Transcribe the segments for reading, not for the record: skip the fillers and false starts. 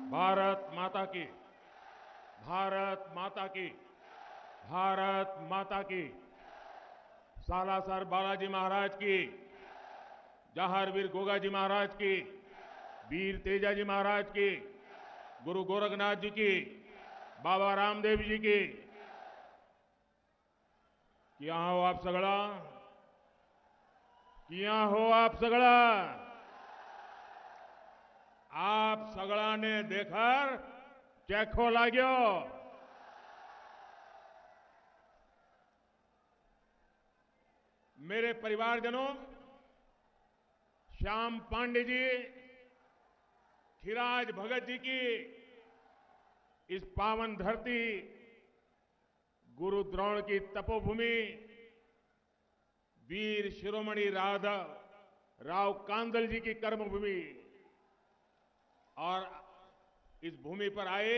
भारत माता की, भारत माता की, भारत माता की। सालासर बालाजी महाराज की, जहारवीर गोगाजी महाराज की, वीर तेजाजी महाराज की, गुरु गोरखनाथ जी की, बाबा रामदेव जी की। किया हो आप सगळा, किया हो आप सगळा। आप सगळाने देकर चेखो लाग्यो। मेरे परिवारजनों, श्याम पांडे जी, खिराज भगत जी की इस पावन धरती, गुरु द्रोण की तपोभूमि, वीर शिरोमणि राव कांदल जी की कर्मभूमि और इस भूमि पर आए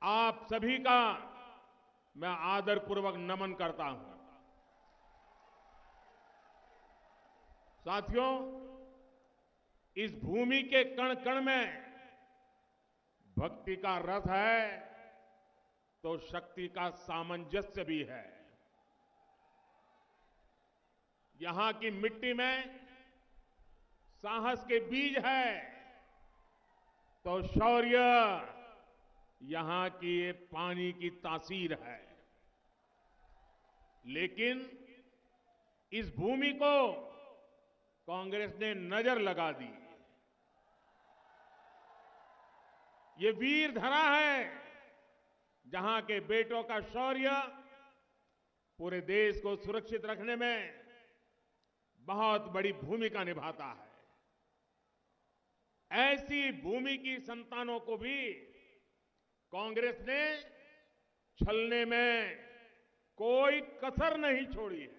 आप सभी का मैं आदरपूर्वक नमन करता हूं। साथियों, इस भूमि के कण कण में भक्ति का रस है तो शक्ति का सामंजस्य भी है। यहां की मिट्टी में साहस के बीज है तो शौर्य यहां की पानी की तासीर है। लेकिन इस भूमि को कांग्रेस ने नजर लगा दी। ये वीर धरा है जहां के बेटों का शौर्य पूरे देश को सुरक्षित रखने में बहुत बड़ी भूमिका निभाता है। ऐसी भूमि की संतानों को भी कांग्रेस ने छलने में कोई कसर नहीं छोड़ी है।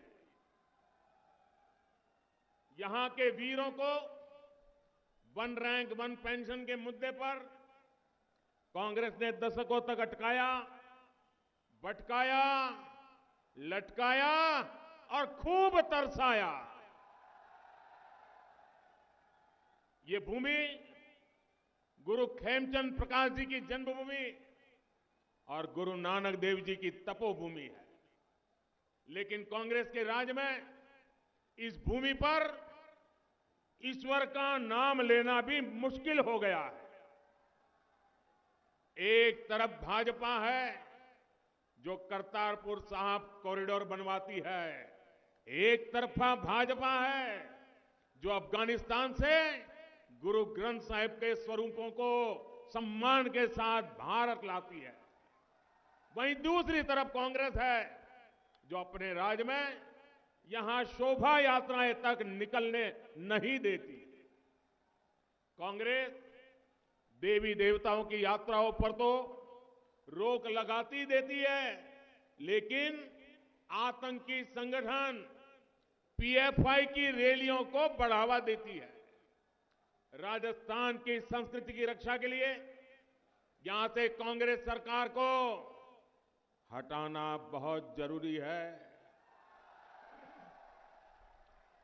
यहां के वीरों को वन रैंक वन पेंशन के मुद्दे पर कांग्रेस ने दशकों तक अटकाया, भटकाया, लटकाया और खूब तरसाया। ये भूमि गुरु खेमचंद प्रकाश जी की जन्मभूमि और गुरु नानक देव जी की तपोभूमि है। लेकिन कांग्रेस के राज में इस भूमि पर ईश्वर का नाम लेना भी मुश्किल हो गया है। एक तरफ भाजपा है जो करतारपुर साहिब कॉरिडोर बनवाती है, एक तरफा भाजपा है जो अफगानिस्तान से गुरु ग्रंथ साहिब के स्वरूपों को सम्मान के साथ भारत लाती है। वहीं दूसरी तरफ कांग्रेस है जो अपने राज में यहां शोभा यात्राएं तक निकलने नहीं देती। कांग्रेस देवी देवताओं की यात्राओं पर तो रोक लगाती देती है, लेकिन आतंकी संगठन पीएफआई की रैलियों को बढ़ावा देती है। राजस्थान की संस्कृति की रक्षा के लिए यहां से कांग्रेस सरकार को हटाना बहुत जरूरी है।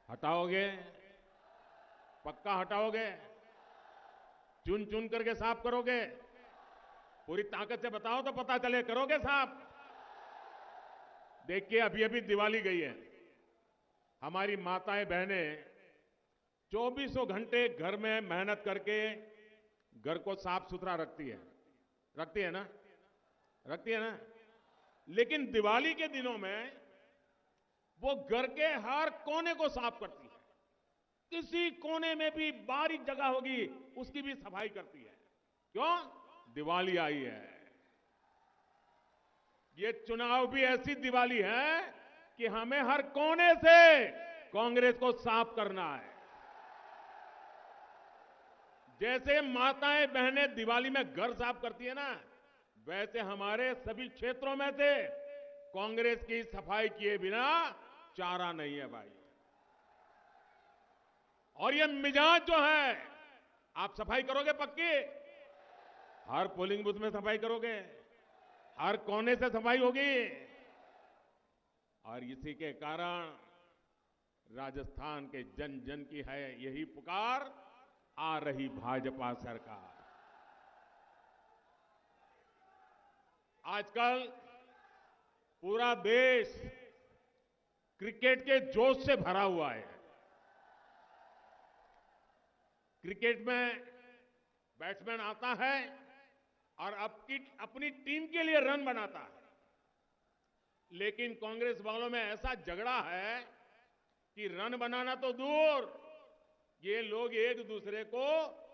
हटाओगे? पक्का हटाओगे? चुन चुन करके साफ करोगे? पूरी ताकत से बताओ तो पता चले, करोगे साफ? देखिए, अभी अभी दिवाली गई है। हमारी माताएं बहनें 24 घंटे घर में मेहनत करके घर को साफ सुथरा रखती है ना? रखती है ना? लेकिन दिवाली के दिनों में वो घर के हर कोने को साफ करती है। किसी कोने में भी बारीक जगह होगी उसकी भी सफाई करती है। क्यों? दिवाली आई है। ये चुनाव भी ऐसी दिवाली है कि हमें हर कोने से कांग्रेस को साफ करना है। जैसे माताएं बहनें दिवाली में घर साफ करती है ना, वैसे हमारे सभी क्षेत्रों में से कांग्रेस की सफाई किए बिना चारा नहीं है भाई। और ये मिजाज जो है, आप सफाई करोगे पक्की? हर पोलिंग बूथ में सफाई करोगे? हर कोने से सफाई होगी? और इसी के कारण राजस्थान के जन जन की है यही पुकार, आ रही भाजपा सरकार। आजकल पूरा देश क्रिकेट के जोश से भरा हुआ है। क्रिकेट में बैट्समैन आता है और अपनी टीम के लिए रन बनाता है, लेकिन कांग्रेस वालों में ऐसा झगड़ा है कि रन बनाना तो दूर, ये लोग एक दूसरे को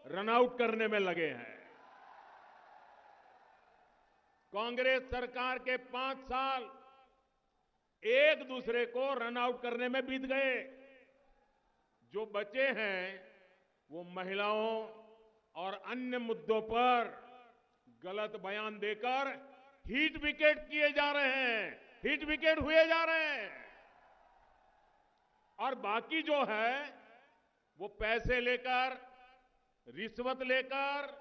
रन आउट करने में लगे हैं। कांग्रेस सरकार के 5 साल एक दूसरे को रन आउट करने में बीत गए। जो बचे हैं वो महिलाओं और अन्य मुद्दों पर गलत बयान देकर हिट विकेट किए जा रहे हैं, हिट विकेट हुए जा रहे हैं। और बाकी जो है वो पैसे लेकर, रिश्वत लेकर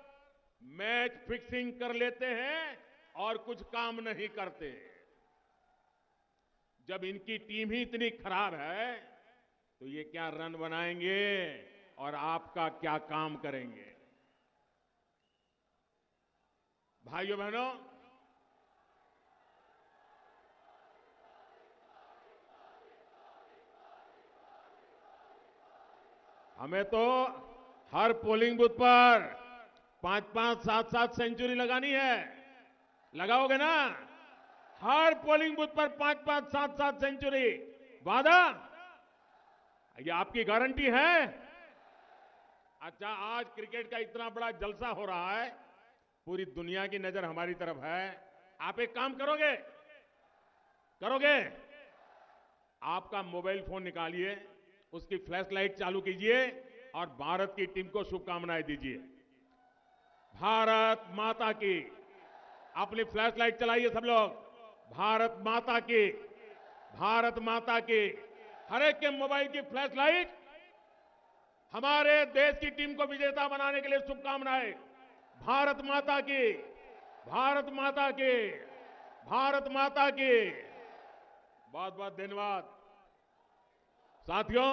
मैच फिक्सिंग कर लेते हैं और कुछ काम नहीं करते। जब इनकी टीम ही इतनी खराब है तो ये क्या रन बनाएंगे और आपका क्या काम करेंगे? भाइयों बहनों, हमें तो हर पोलिंग बूथ पर 5-5, 7-7 सेंचुरी लगानी है। लगाओगे ना? हर पोलिंग बूथ पर 5-5, 7-7 सेंचुरी। वादा? ये आपकी गारंटी है? अच्छा, आज क्रिकेट का इतना बड़ा जलसा हो रहा है, पूरी दुनिया की नजर हमारी तरफ है। आप एक काम करोगे? करोगे? आपका मोबाइल फोन निकालिए, उसकी फ्लैश लाइट चालू कीजिए और भारत की टीम को शुभकामनाएं दीजिए। भारत माता की। अपनी फ्लैश लाइट चलाइए सब लोग। भारत माता की, भारत माता की। हर एक के मोबाइल की फ्लैश लाइट हमारे देश की टीम को विजेता बनाने के लिए शुभकामनाएं। भारत माता की, भारत माता की, भारत माता की। बहुत बहुत धन्यवाद साथियों।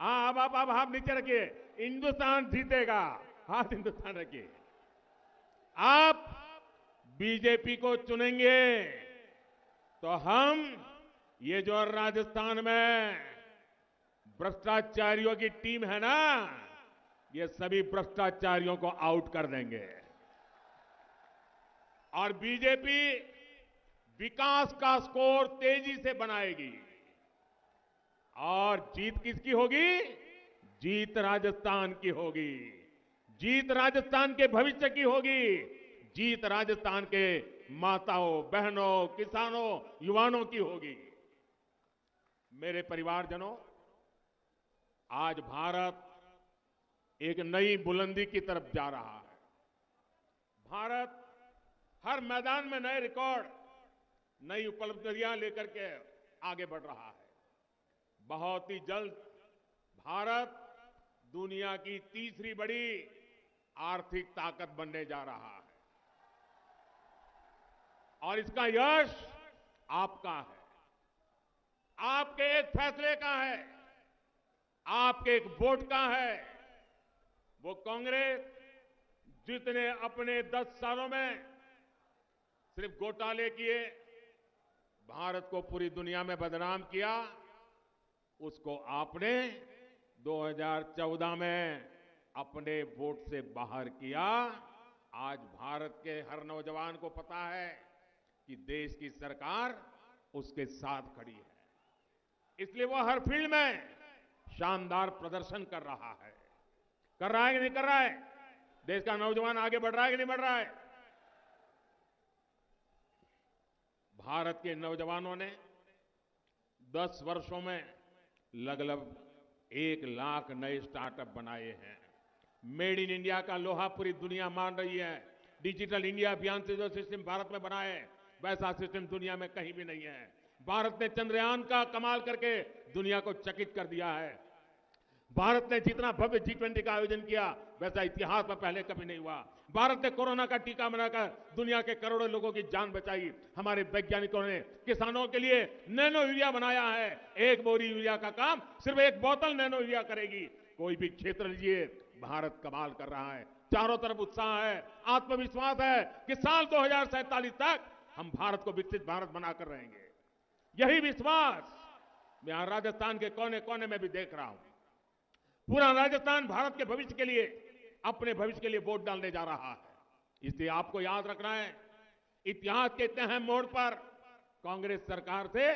अब आप नीचे रखिए। हिंदुस्तान जीतेगा। हाथ हिंदुस्तान रखिए। आप बीजेपी को चुनेंगे तो हम ये जो राजस्थान में भ्रष्टाचारियों की टीम है ना, ये सभी भ्रष्टाचारियों को आउट कर देंगे। और बीजेपी विकास का स्कोर तेजी से बनाएगी। और जीत किसकी होगी? जीत राजस्थान की होगी। जीत राजस्थान के भविष्य की होगी। जीत राजस्थान के माताओं, बहनों, किसानों, युवाओं की होगी। मेरे परिवारजनों, आज भारत एक नई बुलंदी की तरफ जा रहा है। भारत हर मैदान में नए रिकॉर्ड, नई उपलब्धियां लेकर के आगे बढ़ रहा है। बहुत ही जल्द भारत दुनिया की तीसरी बड़ी आर्थिक ताकत बनने जा रहा है। और इसका यश आपका है, आपके एक फैसले का है, आपके एक वोट का है। वो कांग्रेस जितने अपने 10 सालों में सिर्फ घोटाले किए, भारत को पूरी दुनिया में बदनाम किया, उसको आपने 2014 में अपने वोट से बाहर किया। आज भारत के हर नौजवान को पता है कि देश की सरकार उसके साथ खड़ी है। इसलिए वो हर फील्ड में शानदार प्रदर्शन कर रहा है। कर रहा है कि नहीं कर रहा है? देश का नौजवान आगे बढ़ रहा है कि नहीं बढ़ रहा है? भारत के नौजवानों ने 10 वर्षों में लगभग 1 लाख नए स्टार्टअप बनाए हैं। मेड इन इंडिया का लोहा पूरी दुनिया मान रही है। डिजिटल इंडिया अभियान से जो सिस्टम भारत में बना है, वैसा सिस्टम दुनिया में कहीं भी नहीं है। भारत ने चंद्रयान का कमाल करके दुनिया को चकित कर दिया है। भारत ने जितना भव्य G20 का आयोजन किया, वैसा इतिहास में पहले कभी नहीं हुआ। भारत ने कोरोना का टीका बनाकर दुनिया के करोड़ों लोगों की जान बचाई। हमारे वैज्ञानिकों ने किसानों के लिए नैनो यूरिया बनाया है। 1 बोरी यूरिया का काम सिर्फ 1 बोतल नैनो यूरिया करेगी। कोई भी क्षेत्र लीजिए, भारत कमाल कर रहा है। चारों तरफ उत्साह है, आत्मविश्वास है कि साल 2047 तक हम भारत को विकसित भारत बनाकर रहेंगे। यही विश्वास मैं यहां राजस्थान के कोने कोने में भी देख रहा हूं। पूरा राजस्थान भारत के भविष्य के लिए, अपने भविष्य के लिए वोट डालने जा रहा है। इसलिए आपको याद रखना है, इतिहास के इतने अहम मोड़ पर कांग्रेस सरकार से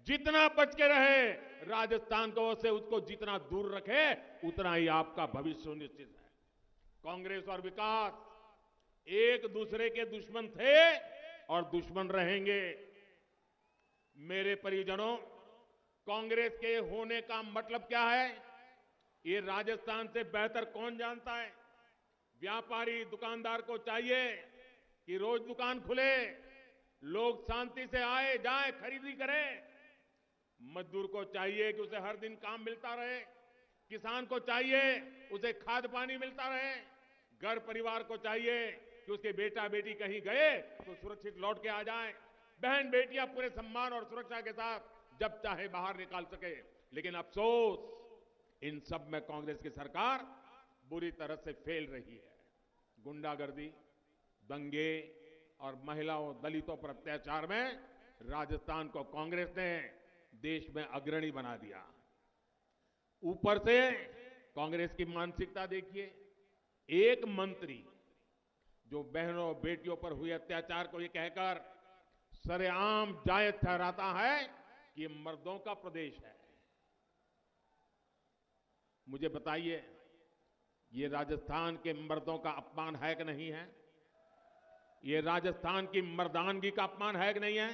जितना बच के रहे, राजस्थान को से उसको जितना दूर रखे, उतना ही आपका भविष्य सुनिश्चित है। कांग्रेस और विकास एक दूसरे के दुश्मन थे और दुश्मन रहेंगे। मेरे परिजनों, कांग्रेस के होने का मतलब क्या है, ये राजस्थान से बेहतर कौन जानता है। व्यापारी दुकानदार को चाहिए कि रोज दुकान खुले, लोग शांति से आए जाए खरीदी करें। मजदूर को चाहिए कि उसे हर दिन काम मिलता रहे, किसान को चाहिए उसे खाद पानी मिलता रहे, घर परिवार को चाहिए कि उसके बेटा बेटी कहीं गए तो सुरक्षित लौट के आ जाएं, बहन बेटियां पूरे सम्मान और सुरक्षा के साथ जब चाहे बाहर निकाल सके। लेकिन अफसोस, इन सब में कांग्रेस की सरकार बुरी तरह से फेल रही है। गुंडागर्दी, दंगे और महिलाओं दलितों पर अत्याचार में राजस्थान को कांग्रेस ने देश में अग्रणी बना दिया। ऊपर से कांग्रेस की मानसिकता देखिए, एक मंत्री जो बहनों बेटियों पर हुए अत्याचार को ये कहकर सरेआम जायज ठहराता है कि ये मर्दों का प्रदेश है। मुझे बताइए, ये राजस्थान के मर्दों का अपमान है कि नहीं है? ये राजस्थान की मर्दानगी का अपमान है कि नहीं है?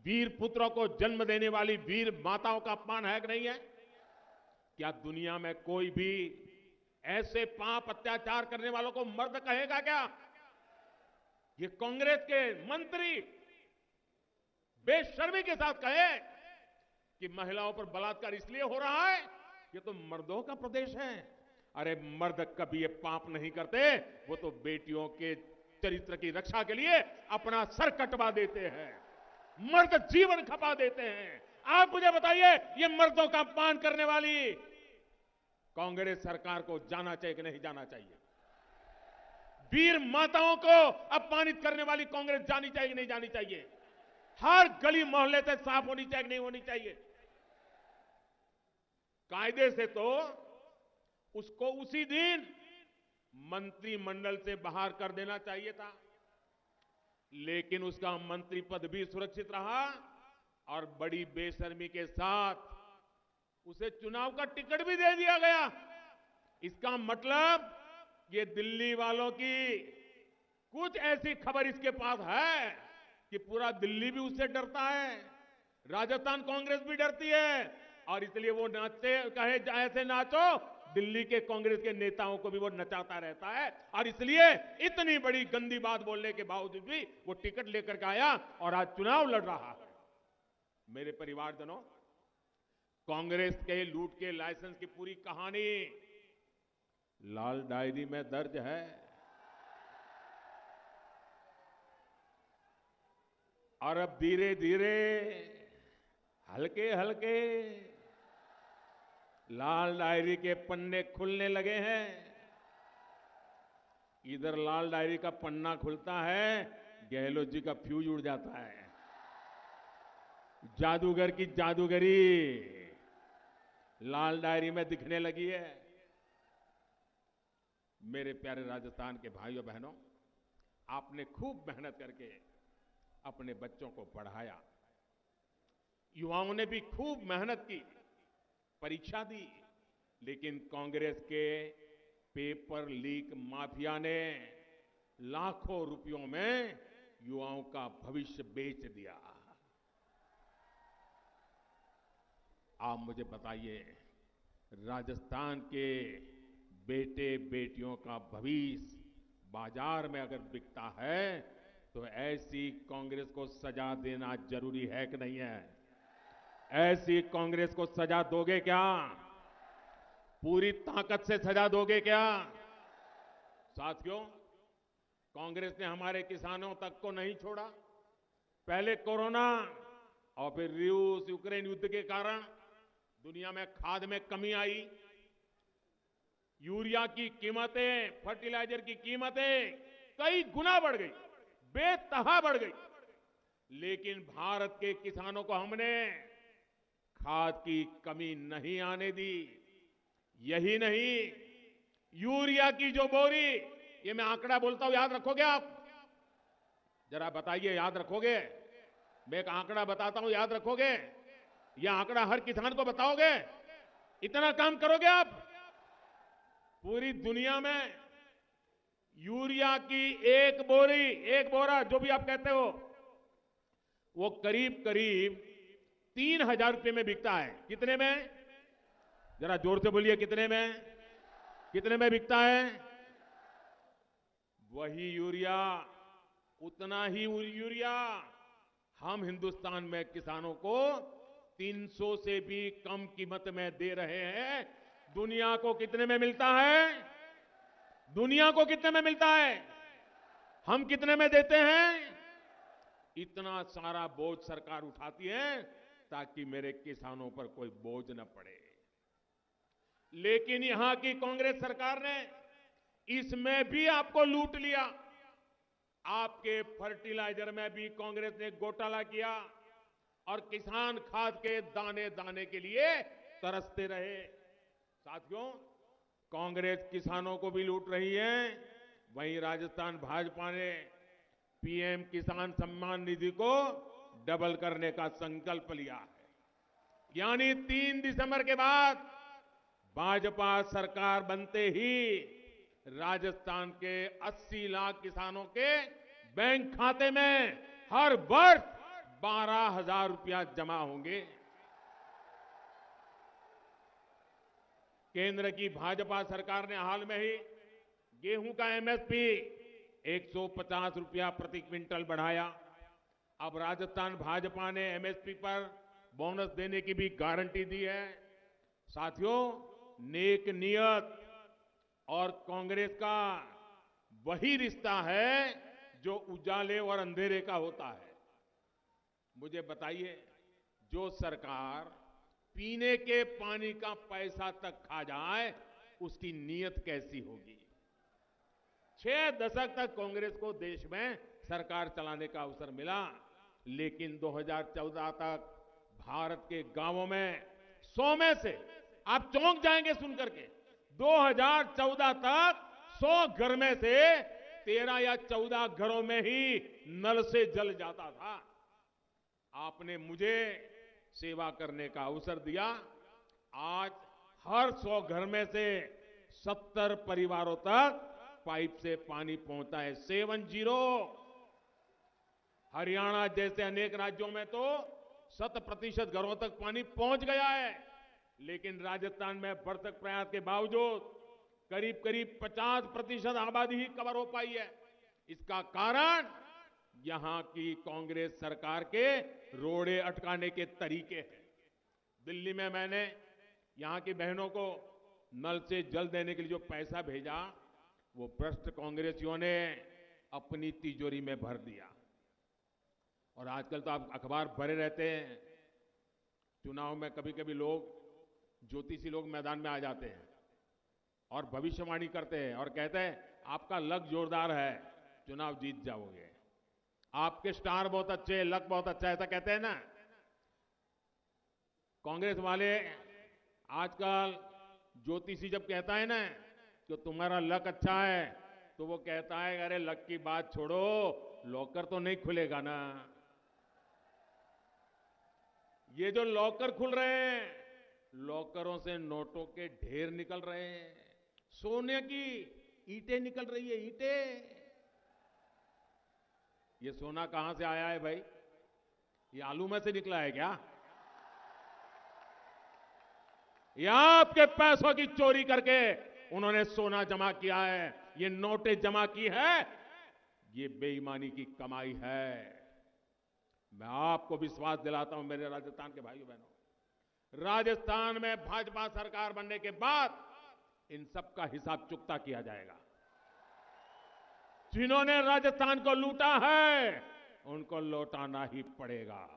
वीर पुत्रों को जन्म देने वाली वीर माताओं का अपमान है कि नहीं है? क्या दुनिया में कोई भी ऐसे पाप अत्याचार करने वालों को मर्द कहेगा क्या? ये कांग्रेस के मंत्री बेशर्मी के साथ कहे कि महिलाओं पर बलात्कार इसलिए हो रहा है, ये तो मर्दों का प्रदेश है। अरे मर्द कभी ये पाप नहीं करते, वो तो बेटियों के चरित्र की रक्षा के लिए अपना सर कटवा देते हैं, मर्द जीवन खपा देते हैं। आप मुझे बताइए, ये मर्दों का अपमान करने वाली कांग्रेस सरकार को जाना चाहिए कि नहीं जाना चाहिए? वीर माताओं को अपमानित करने वाली कांग्रेस जानी चाहिए कि नहीं जानी चाहिए? हर गली मोहल्ले से साफ होनी चाहिए कि नहीं होनी चाहिए? कायदे से तो उसको उसी दिन मंत्रिमंडल से बाहर कर देना चाहिए था, लेकिन उसका मंत्री पद भी सुरक्षित रहा और बड़ी बेशर्मी के साथ उसे चुनाव का टिकट भी दे दिया गया। इसका मतलब ये दिल्ली वालों की कुछ ऐसी खबर इसके पास है कि पूरा दिल्ली भी उससे डरता है, राजस्थान कांग्रेस भी डरती है, और इसलिए वो नाचते कहे ऐसे नाचो, दिल्ली के कांग्रेस के नेताओं को भी वो नचाता रहता है। और इसलिए इतनी बड़ी गंदी बात बोलने के बावजूद भी वो टिकट लेकर के आया और आज चुनाव लड़ रहा है। मेरे परिवारजनों, कांग्रेस के लूट के लाइसेंस की पूरी कहानी लाल डायरी में दर्ज है। और अब धीरे धीरे हल्के हल्के लाल डायरी के पन्ने खुलने लगे हैं। इधर लाल डायरी का पन्ना खुलता है, गहलोत जी का फ्यूज उड़ जाता है। जादूगर की जादूगरी लाल डायरी में दिखने लगी है। मेरे प्यारे राजस्थान के भाइयों बहनों, आपने खूब मेहनत करके अपने बच्चों को पढ़ाया, युवाओं ने भी खूब मेहनत की, परीक्षा दी, लेकिन कांग्रेस के पेपर लीक माफिया ने लाखों रुपयों में युवाओं का भविष्य बेच दिया। आप मुझे बताइए, राजस्थान के बेटे बेटियों का भविष्य बाजार में अगर बिकता है तो ऐसी कांग्रेस को सजा देना जरूरी है कि नहीं है? ऐसी कांग्रेस को सजा दोगे क्या? पूरी ताकत से सजा दोगे क्या? साथियों, कांग्रेस ने हमारे किसानों तक को नहीं छोड़ा। पहले कोरोना और फिर रूस यूक्रेन युद्ध के कारण दुनिया में खाद में कमी आई, यूरिया की कीमतें, फर्टिलाइजर की कीमतें कई गुना बढ़ गई, बेतहा बढ़ गई। लेकिन भारत के किसानों को हमने खाद की कमी नहीं आने दी। यही नहीं, यूरिया की जो बोरी, ये मैं आंकड़ा बोलता हूं, याद रखोगे आप? जरा बताइए, याद रखोगे? मैं एक आंकड़ा बताता हूं, याद रखोगे? यह आंकड़ा हर किसान को बताओगे? इतना काम करोगे आप? पूरी दुनिया में यूरिया की एक बोरी, एक बोरा, जो भी आप कहते हो, वो करीब करीब 3,000 रुपए में बिकता है। कितने में? जरा जोर से बोलिए, कितने में? कितने में बिकता है? वही यूरिया, उतना ही यूरिया हम हिंदुस्तान में किसानों को 300 से भी कम कीमत में दे रहे हैं। दुनिया को कितने में मिलता है? दुनिया को कितने में मिलता है? हम कितने में देते हैं? इतना सारा बोझ सरकार उठाती है ताकि मेरे किसानों पर कोई बोझ न पड़े। लेकिन यहां की कांग्रेस सरकार ने इसमें भी आपको लूट लिया। आपके फर्टिलाइजर में भी कांग्रेस ने घोटाला किया और किसान खाद के दाने दाने के लिए तरसते रहे। साथियों, कांग्रेस किसानों को भी लूट रही है। वहीं राजस्थान भाजपा ने पीएम किसान सम्मान निधि को डबल करने का संकल्प लिया है। यानी 3 दिसंबर के बाद भाजपा सरकार बनते ही राजस्थान के 80 लाख किसानों के बैंक खाते में हर वर्ष 12,000 रुपया जमा होंगे। केंद्र की भाजपा सरकार ने हाल में ही गेहूं का एमएसपी 150 रुपया प्रति क्विंटल बढ़ाया। अब राजस्थान भाजपा ने एमएसपी पर बोनस देने की भी गारंटी दी है। साथियों, नेक नियत और कांग्रेस का वही रिश्ता है जो उजाले और अंधेरे का होता है। मुझे बताइए, जो सरकार पीने के पानी का पैसा तक खा जाए, उसकी नीयत कैसी होगी? 6 दशक तक कांग्रेस को देश में सरकार चलाने का अवसर मिला, लेकिन 2014 तक भारत के गांवों में 100 में से, आप चौंक जाएंगे सुनकर के, 2014 तक 100 घर में से 13 या 14 घरों में ही नल से जल जाता था। आपने मुझे सेवा करने का अवसर दिया। आज हर 100 घर में से 70 परिवारों तक पाइप से पानी पहुंचता है। 70। हरियाणा जैसे अनेक राज्यों में तो 100% घरों तक पानी पहुंच गया है, लेकिन राजस्थान में भरसक प्रयास के बावजूद करीब करीब 50% आबादी ही कवर हो पाई है। इसका कारण यहां की कांग्रेस सरकार के रोड़े अटकाने के तरीके हैं। दिल्ली में मैंने यहां की बहनों को नल से जल देने के लिए जो पैसा भेजा, वो भ्रष्ट कांग्रेसियों ने अपनी तिजोरी में भर दिया। और आजकल तो आप अखबार भरे रहते हैं, चुनाव में कभी कभी लोग, ज्योतिषी लोग मैदान में आ जाते हैं और भविष्यवाणी करते हैं और कहते हैं आपका लक जोरदार है, चुनाव जीत जाओगे, आपके स्टार बहुत अच्छे, लक बहुत अच्छा है, ऐसा कहते हैं ना। कांग्रेस वाले आजकल ज्योतिषी जब कहता है ना कि तुम्हारा लक अच्छा है, तो वो कहता है अरे लक की बात छोड़ो, लॉकर तो नहीं खुलेगा ना। ये जो लॉकर खुल रहे हैं, लॉकरों से नोटों के ढेर निकल रहे हैं, सोने की ईंटें निकल रही है, ईंटें। ये सोना कहां से आया है भाई? ये आलू में से निकला है क्या? या आपके पैसों की चोरी करके उन्होंने सोना जमा किया है, ये नोटें जमा की है, ये बेईमानी की कमाई है। मैं आपको विश्वास दिलाता हूं मेरे राजस्थान के भाइयों बहनों, राजस्थान में भाजपा सरकार बनने के बाद इन सब का हिसाब चुकता किया जाएगा। जिन्होंने राजस्थान को लूटा है, उनको लौटाना ही पड़ेगा।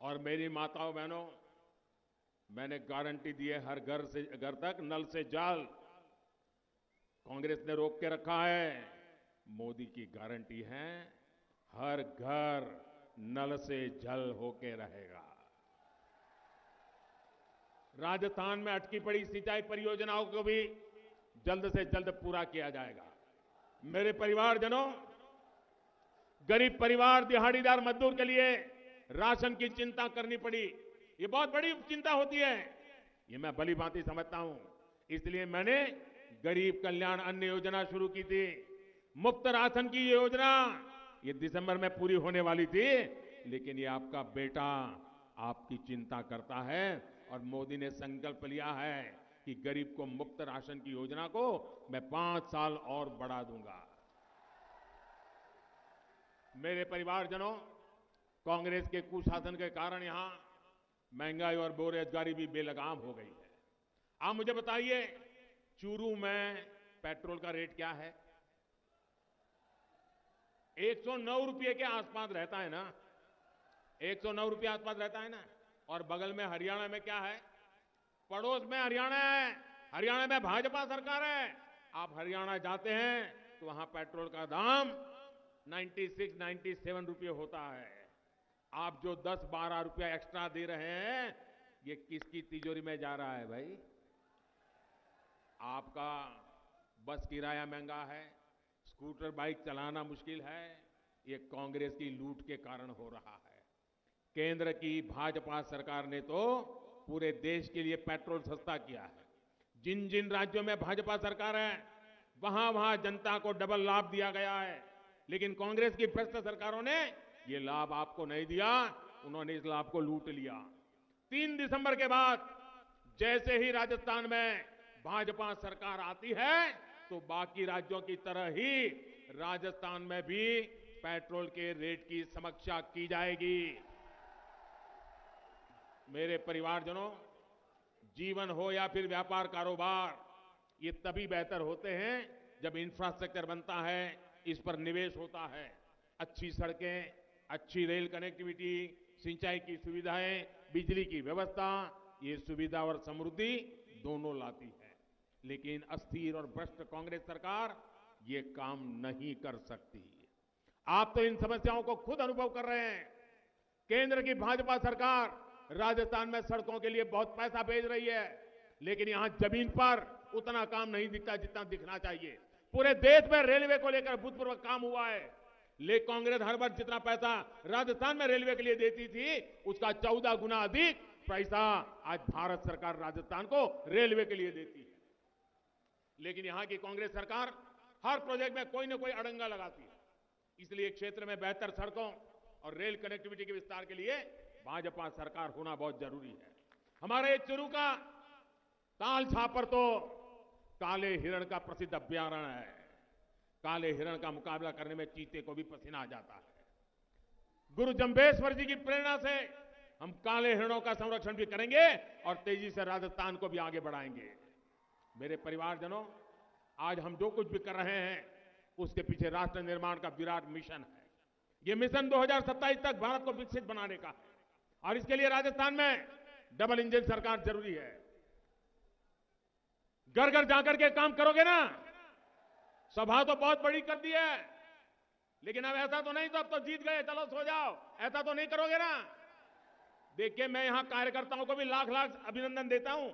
और मेरी माताओं बहनों, मैंने गारंटी दी है हर घर से घर तक नल से जल। कांग्रेस ने रोक के रखा है, मोदी की गारंटी है हर घर नल से जल होके रहेगा। राजस्थान में अटकी पड़ी सिंचाई परियोजनाओं को भी जल्द से जल्द पूरा किया जाएगा। मेरे परिवारजनों, गरीब परिवार, दिहाड़ीदार मजदूर के लिए राशन की चिंता करनी पड़ी, ये बहुत बड़ी चिंता होती है, ये मैं भली भांति समझता हूं। इसलिए मैंने गरीब कल्याण अन्न योजना शुरू की थी। मुफ्त राशन की ये योजना ये दिसंबर में पूरी होने वाली थी, लेकिन ये आपका बेटा आपकी चिंता करता है और मोदी ने संकल्प लिया है कि गरीब को मुफ्त राशन की योजना को मैं 5 साल और बढ़ा दूंगा। मेरे परिवारजनों, कांग्रेस के कुशासन के कारण यहां महंगाई और बेरोजगारी भी बेलगाम हो गई है। आप मुझे बताइए, चूरू में पेट्रोल का रेट क्या है? 109 रुपये के आसपास रहता है ना, 109 रुपये आसपास रहता है ना। और बगल में हरियाणा में क्या है? पड़ोस में हरियाणा है, हरियाणा में भाजपा सरकार है। आप हरियाणा जाते हैं तो वहां पेट्रोल का दाम 96, 97 रुपये होता है। आप जो 10-12 रुपया एक्स्ट्रा दे रहे हैं, ये किसकी तिजोरी में जा रहा है भाई? आपका बस किराया महंगा है, स्कूटर बाइक चलाना मुश्किल है, ये कांग्रेस की लूट के कारण हो रहा है। केंद्र की भाजपा सरकार ने तो पूरे देश के लिए पेट्रोल सस्ता किया है। जिन जिन राज्यों में भाजपा सरकार है, वहां वहां जनता को डबल लाभ दिया गया है, लेकिन कांग्रेस की भ्रष्ट सरकारों ने ये लाभ आपको नहीं दिया, उन्होंने इस लाभ को लूट लिया। 3 दिसंबर के बाद जैसे ही राजस्थान में भाजपा सरकार आती है, तो बाकी राज्यों की तरह ही राजस्थान में भी पेट्रोल के रेट की समीक्षा की जाएगी। मेरे परिवारजनों, जीवन हो या फिर व्यापार कारोबार, ये तभी बेहतर होते हैं जब इंफ्रास्ट्रक्चर बनता है, इस पर निवेश होता है। अच्छी सड़कें, अच्छी रेल कनेक्टिविटी, सिंचाई की सुविधाएं, बिजली की व्यवस्था, ये सुविधा और समृद्धि दोनों लाती है। लेकिन अस्थिर और भ्रष्ट कांग्रेस सरकार ये काम नहीं कर सकती। आप तो इन समस्याओं को खुद अनुभव कर रहे हैं। केंद्र की भाजपा सरकार राजस्थान में सड़कों के लिए बहुत पैसा भेज रही है, लेकिन यहां जमीन पर उतना काम नहीं दिखता जितना दिखना चाहिए। पूरे देश में रेलवे को लेकर अभूतपूर्व काम हुआ है, लेकिन कांग्रेस हर बार जितना पैसा राजस्थान में रेलवे के लिए देती थी, उसका 14 गुना अधिक पैसा आज भारत सरकार राजस्थान को रेलवे के लिए देती है। लेकिन यहां की कांग्रेस सरकार हर प्रोजेक्ट में कोई ना कोई अड़ंगा लगाती है। इसलिए क्षेत्र में बेहतर सड़कों और रेल कनेक्टिविटी के विस्तार के लिए भाजपा सरकार होना बहुत जरूरी है। हमारे चूरू का ताल छापर तो काले हिरण का प्रसिद्ध अभयारण्य है। काले हिरण का मुकाबला करने में चीते को भी पसीना आ जाता है। गुरु जंबेश्वर जी की प्रेरणा से हम काले हिरणों का संरक्षण भी करेंगे और तेजी से राजस्थान को भी आगे बढ़ाएंगे। मेरे परिवारजनों, आज हम जो कुछ भी कर रहे हैं, उसके पीछे राष्ट्र निर्माण का विराट मिशन है। यह मिशन 2027 तक भारत को विकसित बनाने का है, और इसके लिए राजस्थान में डबल इंजन सरकार जरूरी है। घर घर जाकर के काम करोगे ना। सभा तो बहुत बड़ी कर दी है, लेकिन अब ऐसा तो नहीं तो अब तो जीत गए, चलो सो जाओ, ऐसा तो नहीं करोगे ना। देखिए, मैं यहां कार्यकर्ताओं को भी लाख लाख अभिनंदन देता हूं,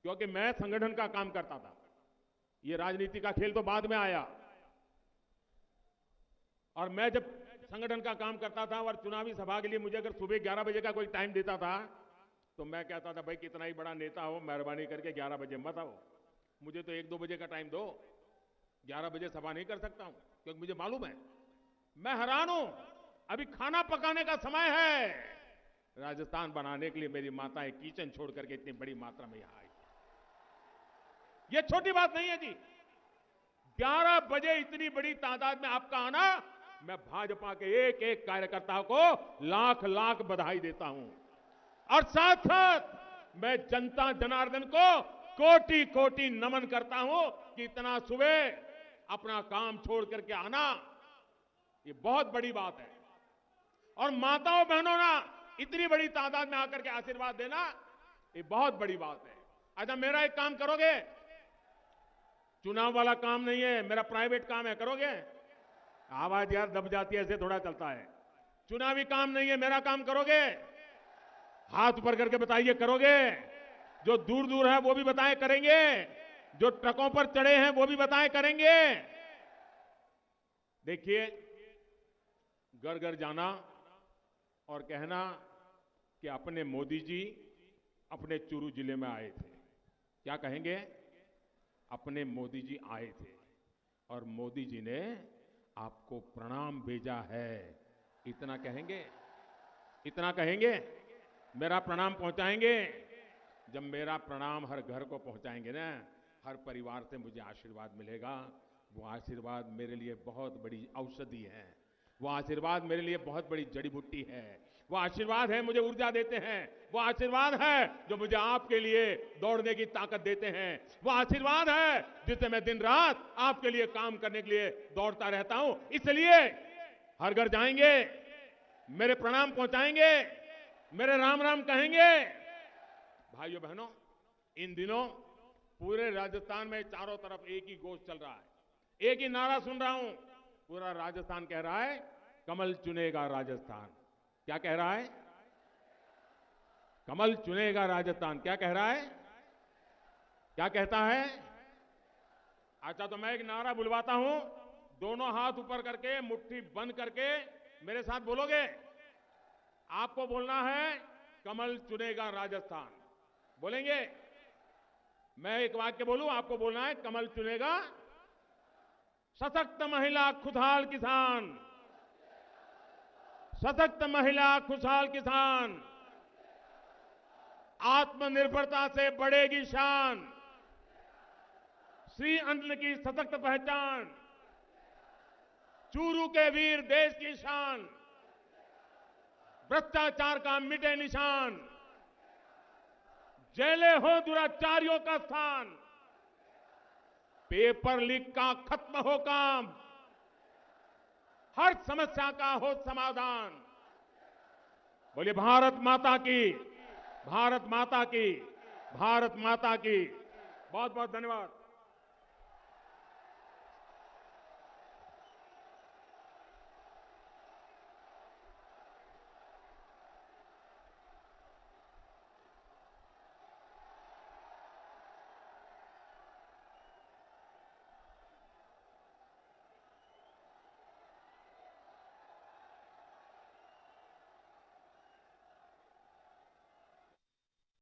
क्योंकि मैं संगठन का काम करता था। ये राजनीति का खेल तो बाद में आया, और मैं जब संगठन का काम करता था और चुनावी सभा के लिए मुझे अगर सुबह 11 बजे का कोई टाइम देता था, तो मैं कहता था, भाई कितना ही बड़ा नेता हो, मेहरबानी करके 11 बजे मत आओ, मुझे तो 1-2 बजे का टाइम दो। 11 बजे सभा नहीं कर सकता हूं, क्योंकि मुझे मालूम है, मैं हैरान हूं, अभी खाना पकाने का समय है। राजस्थान बनाने के लिए मेरी माताएं किचन छोड़ करके इतनी बड़ी मात्रा में यहां आई। यह छोटी बात नहीं है जी। 11 बजे इतनी बड़ी तादाद में आपका आना, मैं भाजपा के एक एक कार्यकर्ता को लाख लाख बधाई देता हूं, और साथ साथ मैं जनता जनार्दन को कोटि कोटि नमन करता हूं कि इतना सुबह अपना काम छोड़ करके आना, ये बहुत बड़ी बात है। और माताओं बहनों ना इतनी बड़ी तादाद में आकर के आशीर्वाद देना, ये बहुत बड़ी बात है। अच्छा, मेरा एक काम करोगे? चुनाव वाला काम नहीं है, मेरा प्राइवेट काम है, करोगे? आवाज यार दब जाती है, ऐसे थोड़ा चलता है। चुनावी काम नहीं है, मेरा काम करोगे? हाथ ऊपर करके बताइए, करोगे? जो दूर दूर है वो भी बताएं करेंगे, जो ट्रकों पर चढ़े हैं वो भी बताएं करेंगे। देखिए, घर घर जाना और कहना कि अपने मोदी जी अपने चूरू जिले में आए थे। क्या कहेंगे? अपने मोदी जी आए थे और मोदी जी ने आपको प्रणाम भेजा है, इतना कहेंगे? इतना कहेंगे? मेरा प्रणाम पहुंचाएंगे? जब मेरा प्रणाम हर घर को पहुंचाएंगे ना, हर परिवार से मुझे आशीर्वाद मिलेगा। वो आशीर्वाद मेरे लिए बहुत बड़ी औषधि है, वो आशीर्वाद मेरे लिए बहुत बड़ी जड़ी बूटी है, वो आशीर्वाद है मुझे ऊर्जा देते हैं, वो आशीर्वाद है जो मुझे आपके लिए दौड़ने की ताकत देते हैं, वो आशीर्वाद है जिससे मैं दिन रात आपके लिए काम करने के लिए दौड़ता रहता हूं। इसलिए हर घर जाएंगे, मेरे प्रणाम पहुंचाएंगे, मेरे राम राम कहेंगे। भाइयों बहनों, इन दिनों पूरे राजस्थान में चारों तरफ एक ही घोष चल रहा है, एक ही नारा सुन रहा हूं। पूरा राजस्थान कह रहा है, कमल चुनेगा राजस्थान। क्या कह रहा है? कमल चुनेगा राजस्थान। क्या कह रहा है? क्या कहता है? अच्छा, तो मैं एक नारा बुलवाता हूं, दोनों हाथ ऊपर करके मुट्ठी बंद करके मेरे साथ बोलोगे? आपको बोलना है, कमल चुनेगा राजस्थान। बोलेंगे? मैं एक वाक्य बोलूं, आपको बोलना है, कमल चुनेगा। सशक्त महिला खुशहाल किसान, सशक्त महिला खुशहाल किसान, आत्मनिर्भरता से बढ़ेगी शान, श्री अन्न की सशक्त पहचान, चूरू के वीर देश की शान, भ्रष्टाचार का मिटे निशान, जेलें हो दुराचारियों का स्थान, पेपर लीक का खत्म हो काम, हर समस्या का हो समाधान। बोलिए भारत माता की, भारत माता की, भारत माता की। बहुत बहुत धन्यवाद।